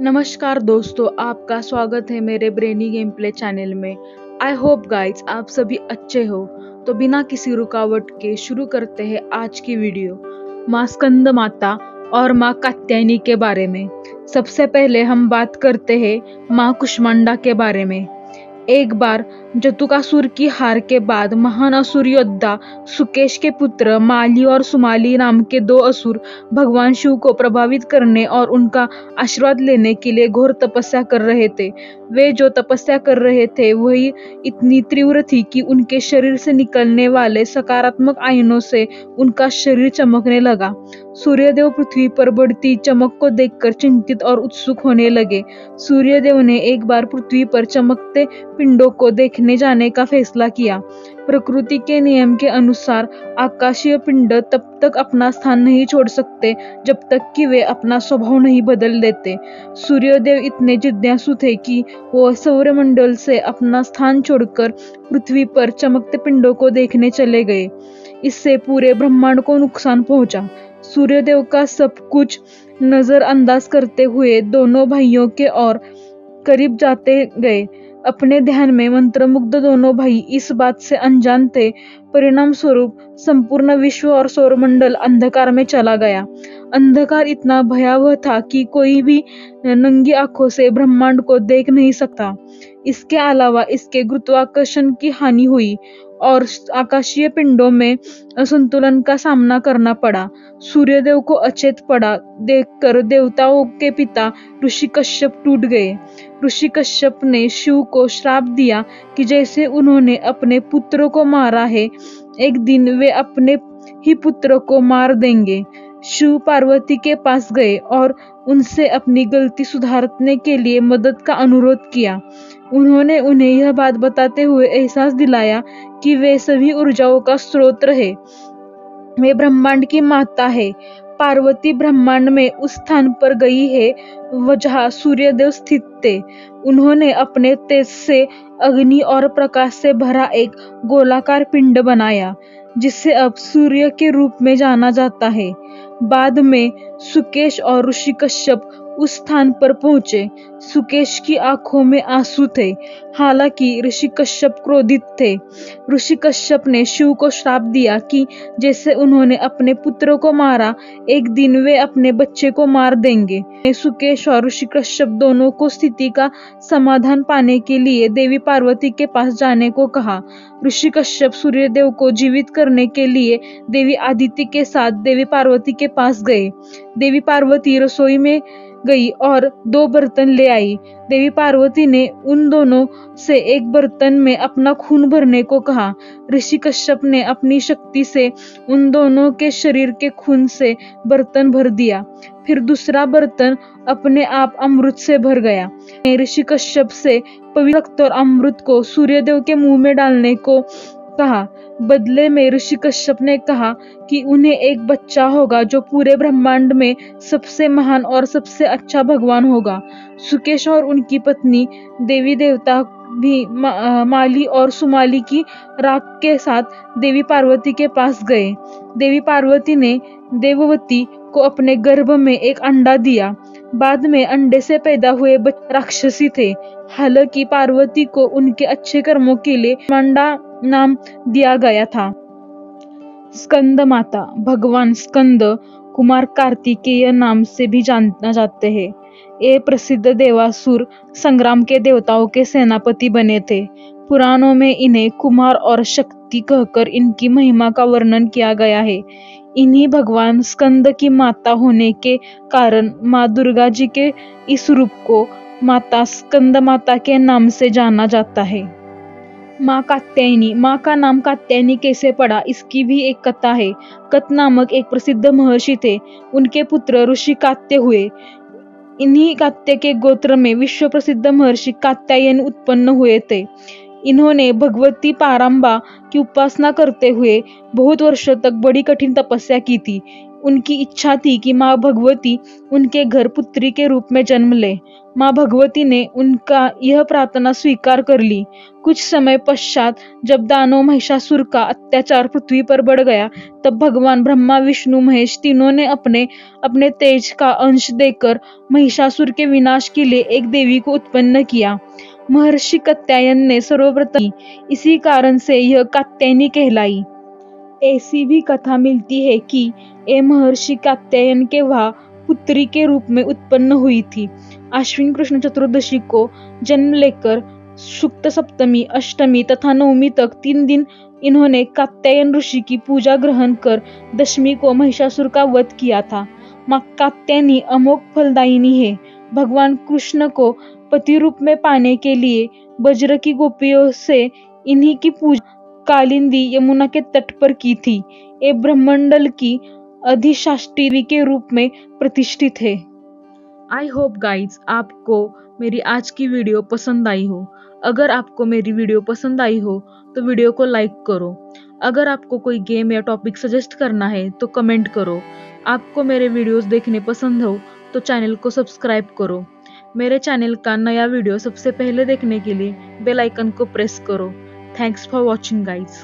नमस्कार दोस्तों, आपका स्वागत है मेरे ब्रेनी गेम प्ले चैनल में। आई होप गाइज आप सभी अच्छे हो। तो बिना किसी रुकावट के शुरू करते हैं आज की वीडियो माँ स्कंद माता और माँ कात्यायनी के बारे में। सबसे पहले हम बात करते हैं माँ कुष्मांडा के बारे में। एक बार जतुकासुर की हार के बाद महान असुर योद्धा सुकेश के पुत्र माली और सुमाली नाम के दो असुर भगवान शिव को प्रभावित करने और उनका आशीर्वाद लेने के लिए घोर तपस्या कर रहे थे। वे जो तपस्या कर रहे थे वही इतनी तीव्र थी कि उनके शरीर से निकलने वाले सकारात्मक आयनों से उनका शरीर चमकने लगा। सूर्यदेव पृथ्वी पर बढ़ती चमक को देखकर चिंतित और उत्सुक होने लगे। सूर्यदेव ने एक बार पृथ्वी पर चमकते पिंडों को देखने जाने का फैसला किया। प्रकृति के नियम के अनुसार आकाशीय पिंड तब तक अपना स्थान नहीं छोड़ सकते जब तक कि वे अपना स्वभाव नहीं बदल देते। सूर्यदेव इतने जिज्ञासु थे कि वो सौरमंडल से अपना स्थान छोड़कर पृथ्वी पर चमकते पिंडों को देखने चले गए। इससे पूरे ब्रह्मांड को नुकसान पहुंचा। सूर्यदेव का सब कुछ नजरअंदाज करते हुए दोनों भाइयों के और करीब जाते गए। अपने ध्यान में मंत्रमुग्ध दोनों भाई इस बात से अनजान थे। परिणाम स्वरूप संपूर्ण विश्व और सौरमंडल अंधकार में चला गया। अंधकार इतना भयावह था कि कोई भी नंगी आंखों से ब्रह्मांड को देख नहीं सकता। इसके अलावा इसके गुरुत्वाकर्षण की हानि हुई और आकाशीय पिंडों में असंतुलन का सामना करना पड़ा। सूर्यदेव को अचेत पड़ा देखकर देवताओं के पिता ऋषि कश्यप टूट गए। ऋषि कश्यप ने शिव को श्राप दिया कि जैसे उन्होंने अपने पुत्र को मारा है, एक दिन वे अपने ही पुत्र को मार देंगे। शिव पार्वती के पास गए और उनसे अपनी गलती सुधारने के लिए मदद का अनुरोध किया। उन्होंने उन्हें यह बात बताते हुए एहसास दिलाया कि वे सभी ऊर्जाओं का स्रोत है। वे ब्रह्मांड की माता है। पार्वती ब्रह्मांड में उस स्थान पर गई है जहाँ सूर्यदेव स्थित थे। उन्होंने अपने तेज से अग्नि और प्रकाश से भरा एक गोलाकार पिंड बनाया जिसे अब सूर्य के रूप में जाना जाता है। बाद में सुकेश और ऋषि कश्यप उस स्थान पर पहुंचे। सुकेश की आंखों में आंसू थे, हालांकि ऋषि कश्यप क्रोधित थे। ऋषि कश्यप ने शिव को श्राप दिया कि जैसे उन्होंने अपने पुत्र को मारा, एक दिन वे अपने बच्चे को मार देंगे। सुकेश और ऋषि कश्यप दोनों को स्थिति का समाधान पाने के लिए देवी पार्वती के पास जाने को कहा। ऋषि कश्यप सूर्यदेव को जीवित करने के लिए देवी आदित्य के साथ देवी पार्वती के पास गए। देवी पार्वती रसोई में गई और दो बर्तन ले आई। देवी पार्वती ने उन दोनों से एक बर्तन में अपना खून भरने को कहा। ऋषि कश्यप ने अपनी शक्ति से उन दोनों के शरीर के खून से बर्तन भर दिया। फिर दूसरा बर्तन अपने आप अमृत से भर गया। ऋषि कश्यप से पवित्र रक्त और अमृत को सूर्यदेव के मुंह में डालने को कहा। बदले में ऋषि कश्यप ने कहा कि उन्हें एक बच्चा होगा जो पूरे ब्रह्मांड में सबसे महान और सबसे अच्छा भगवान होगा। सुकेश और उनकी पत्नी देवी देवता भी माली और सुमाली की राख के साथ देवी पार्वती के पास गए। देवी पार्वती ने देववती को अपने गर्भ में एक अंडा दिया। बाद में अंडे से पैदा हुए बच्चे राक्षसी थे। हालांकि पार्वती को उनके अच्छे कर्मों के लिए कुष्मांडा नाम दिया गया था। स्कंद माता भगवान स्कंद कुमार कार्तिकेय नाम से भी जाना जाते हैं। ये प्रसिद्ध देवासुर संग्राम के देवताओं के सेनापति बने थे। पुराणों में इन्हें कुमार और शक्ति कहकर इनकी महिमा का वर्णन किया गया है। इन्हीं भगवान स्कंद की माता होने के कारण माँ दुर्गा जी के इस रूप को माता स्कंद माता के नाम से जाना जाता है। माँ कात्यायनी। माँ का नाम कात्यायनी कैसे पड़ा, इसकी भी एक कथा है। कत नामक एक प्रसिद्ध महर्षि थे। उनके पुत्र ऋषि कात्य हुए। इन्हीं कात्य के गोत्र में विश्व प्रसिद्ध महर्षि कात्यायन उत्पन्न हुए थे। इन्होंने भगवती पारंबा की उपासना करते हुए बहुत वर्षों तक बड़ी कठिन तपस्या की थी। उनकी इच्छा थी कि माँ भगवती उनके घर पुत्री के रूप में जन्म ले। माँ भगवती ने उनका यह प्रार्थना स्वीकार कर ली। कुछ समय पश्चात जब दानव महिषासुर का अत्याचार पृथ्वी पर बढ़ गया, तब भगवान ब्रह्मा विष्णु महेश तीनों ने अपने अपने तेज का अंश देकर महिषासुर के विनाश के लिए एक देवी को उत्पन्न किया। महर्षि कात्यायन ने सर्वप्रथम इसी कारण से यह कात्यायनी कहलाई। ऐसी भी कथा मिलती है कि ये महर्षि कात्यायन के वहाँ पुत्री के रूप में उत्पन्न हुई थी। आश्विन कृष्ण चतुर्दशी को जन्म लेकर शुक्ल सप्तमी, अष्टमी तथा नवमी तक 3 दिन इन्होंने कात्यायन ऋषि की पूजा ग्रहण कर दशमी को महिषासुर का वध किया था। माँ कात्यायनी अमोघ फलदायिनी है। भगवान कृष्ण को पति रूप में पाने के लिए ब्रज की गोपियों से इन्हीं की पूजा कालिंदी यमुना के तट पर की थी। ये ब्रह्मंडल की अधिष्ठात्री के रूप में प्रतिष्ठित है। आई होप गाइज आपको मेरी आज की वीडियो पसंद आई हो। अगर आपको मेरी वीडियो पसंद आई हो तो वीडियो को लाइक करो। अगर आपको कोई गेम या टॉपिक सजेस्ट करना है तो कमेंट करो। आपको मेरे वीडियोस देखने पसंद हो तो चैनल को सब्सक्राइब करो। मेरे चैनल का नया वीडियो सबसे पहले देखने के लिए बेल आइकन को प्रेस करो। Thanks for watching guys.